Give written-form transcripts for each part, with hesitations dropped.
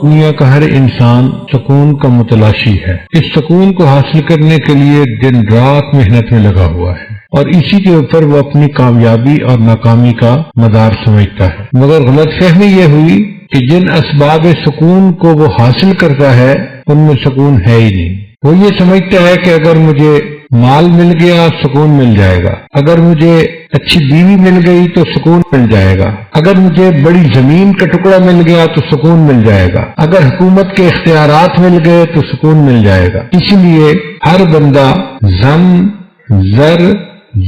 دنیا کا ہر انسان سکون کا متلاشی ہے۔ اس سکون کو حاصل کرنے کے لیے دن رات محنت میں لگا ہوا ہے اور اسی کے اوپر وہ اپنی کامیابی اور ناکامی کا مدار سمجھتا ہے، مگر غلط فہمی یہ ہوئی کہ جن اسباب سکون کو وہ حاصل کرتا ہے ان میں سکون ہے ہی نہیں۔ وہ یہ سمجھتا ہے کہ اگر مجھے مال مل گیا سکون مل جائے گا، اگر مجھے اچھی بیوی مل گئی تو سکون مل جائے گا، اگر مجھے بڑی زمین کا ٹکڑا مل گیا تو سکون مل جائے گا، اگر حکومت کے اختیارات مل گئے تو سکون مل جائے گا۔ اسی لیے ہر بندہ زم، زر،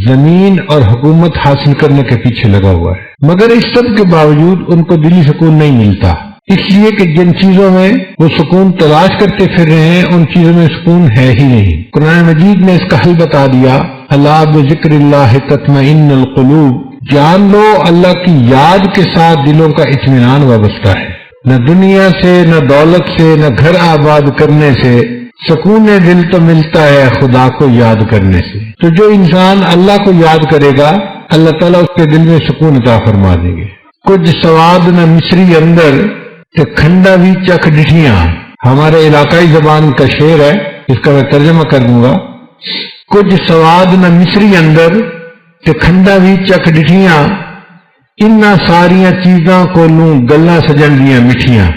زمین اور حکومت حاصل کرنے کے پیچھے لگا ہوا ہے، مگر اس سب کے باوجود ان کو دلی سکون نہیں ملتا، اس لیے کہ جن چیزوں میں وہ سکون تلاش کرتے پھر رہے ہیں ان چیزوں میں سکون ہے ہی نہیں۔ قرآن مجید نے اس کا حل بتا دیا، الا بذکر اللہ تطمئن القلوب، جان لو اللہ کی یاد کے ساتھ دلوں کا اطمینان وابستہ ہے۔ نہ دنیا سے، نہ دولت سے، نہ گھر آباد کرنے سے، سکون دل تو ملتا ہے خدا کو یاد کرنے سے۔ تو جو انسان اللہ کو یاد کرے گا اللہ تعالیٰ اس کے دل میں سکون عطا فرما دیں گے۔ کچھ سواد نہ مصری اندر کہ کھنڈا بھی چکھ ڈٹھیاں، ہمارے علاقائی زبان کا شعر ہے، اس کا میں ترجمہ کر دوں گا۔ کچھ سواد نہ مصری اندر کہ کھنڈا بھی چکھ ڈٹھیاں، انہاں ساریاں چیزاں کو لوں گلاں سجن دیاں مٹھیاں۔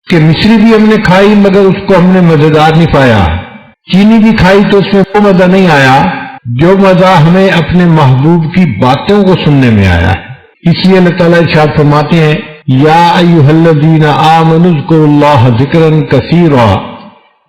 کہ مصری بھی ہم نے کھائی مگر اس کو ہم نے مزیدار نہیں پایا، چینی بھی کھائی تو اس میں وہ مزہ نہیں آیا جو مزہ ہمیں اپنے محبوب کی باتوں کو سننے میں آیا ہے۔ اس لیے اللہ تعالیٰ ارشاد فرماتے ہیں، یا ایھا الذین آمنوا اذکروا اللہ ذکرا کثیرا،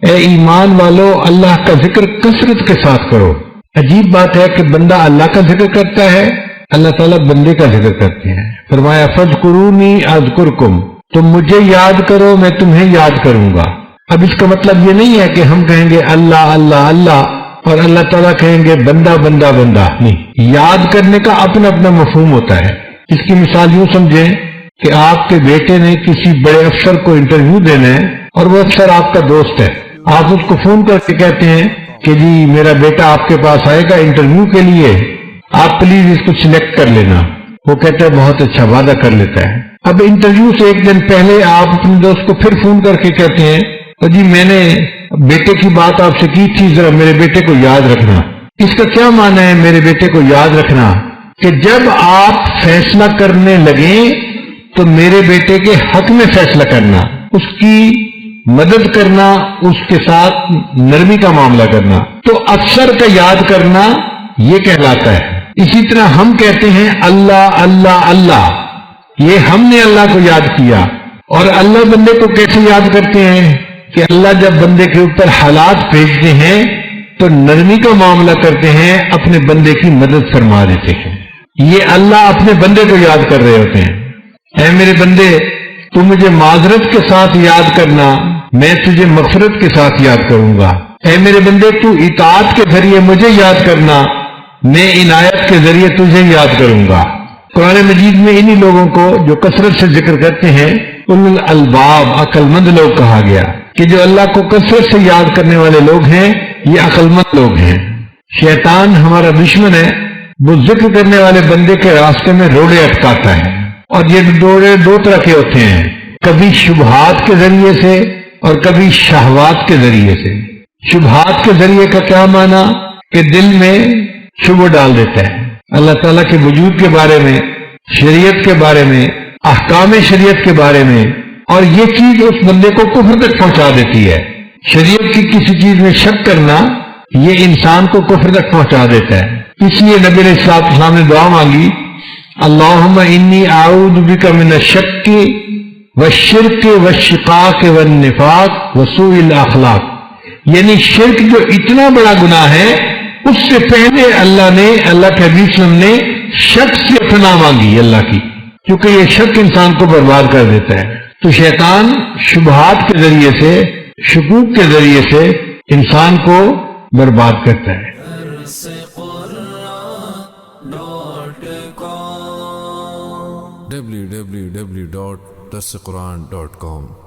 اے ایمان والو اللہ کا ذکر کثرت کے ساتھ کرو۔ عجیب بات ہے کہ بندہ اللہ کا ذکر کرتا ہے، اللہ تعالیٰ بندے کا ذکر کرتے ہیں۔ فرمایا فاذکرونی اذکرکم، تم مجھے یاد کرو میں تمہیں یاد کروں گا۔ اب اس کا مطلب یہ نہیں ہے کہ ہم کہیں گے اللہ اللہ اللہ اور اللہ تعالیٰ کہیں گے بندہ بندہ بندہ، نہیں، یاد کرنے کا اپنا اپنا مفہوم ہوتا ہے۔ اس کی مثال یوں سمجھیں کہ آپ کے بیٹے نے کسی بڑے افسر کو انٹرویو دینا ہے اور وہ افسر آپ کا دوست ہے، آپ اس کو فون کر کے کہتے ہیں کہ جی میرا بیٹا آپ کے پاس آئے گا انٹرویو کے لیے، آپ پلیز اس کو سلیکٹ کر لینا۔ وہ کہتا ہے بہت اچھا، وعدہ کر لیتا ہے۔ اب انٹرویو سے ایک دن پہلے آپ اپنے دوست کو پھر فون کر کے کہتے ہیں جی میں نے بیٹے کی بات آپ سے کی تھی، ذرا میرے بیٹے کو یاد رکھنا۔ اس کا کیا معنی ہے میرے بیٹے کو یاد رکھنا؟ کہ جب آپ فیصلہ کرنے لگیں تو میرے بیٹے کے حق میں فیصلہ کرنا، اس کی مدد کرنا، اس کے ساتھ نرمی کا معاملہ کرنا، تو افسر کا یاد کرنا یہ کہلاتا ہے۔ اسی طرح ہم کہتے ہیں اللہ اللہ اللہ، یہ ہم نے اللہ کو یاد کیا۔ اور اللہ بندے کو کیسے یاد کرتے ہیں کہ اللہ جب بندے کے اوپر حالات بھیجتے ہیں تو نرمی کا معاملہ کرتے ہیں، اپنے بندے کی مدد فرما دیتے ہیں۔ یہ اللہ اپنے بندے کو یاد کر رہے ہوتے ہیں، اے میرے بندے تو مجھے معذرت کے ساتھ یاد کرنا، میں تجھے مغفرت کے ساتھ یاد کروں گا۔ اے میرے بندے تو اطاعت کے ذریعے مجھے یاد کرنا، میں عنایت کے ذریعے تجھے یاد کروں گا۔ قرآن مجید میں انہی لوگوں کو جو کثرت سے ذکر کرتے ہیں اولو الالباب، عقل مند لوگ کہا گیا، کہ جو اللہ کو کثرت سے یاد کرنے والے لوگ ہیں یہ عقل مند لوگ ہیں۔ شیطان ہمارا دشمن ہے، وہ ذکر کرنے والے بندے کے راستے میں روڑے اٹکاتا ہے، اور یہ روڑے دو طرح کے ہوتے ہیں، کبھی شبہات کے ذریعے سے اور کبھی شہوات کے ذریعے سے۔ شبہات کے ذریعے کا کیا معنی؟ کہ دل میں شبہ ڈال دیتا ہے اللہ تعالیٰ کے وجود کے بارے میں، شریعت کے بارے میں، احکام شریعت کے بارے میں، اور یہ چیز اس بندے کو کفر تک پہنچا دیتی ہے۔ شریعت کی کسی چیز میں شک کرنا یہ انسان کو کفر تک پہنچا دیتا ہے۔ اس لیے نبی علیہ السلام نے دعا مانگی، اللہم انی اعوذ بک من الشک والشرک والشقاق والنفاق وسوء الاخلاق، یعنی شرک جو اتنا بڑا گناہ ہے اس سے پہلے اللہ کے حبیب صلی اللہ علیہ وسلم نے شک سے پناہ مانگی اللہ کی، کیونکہ یہ شک انسان کو برباد کر دیتا ہے۔ تو شیطان شبہات کے ذریعے سے، شکوک کے ذریعے سے انسان کو برباد کرتا ہے۔ www.darsequran.com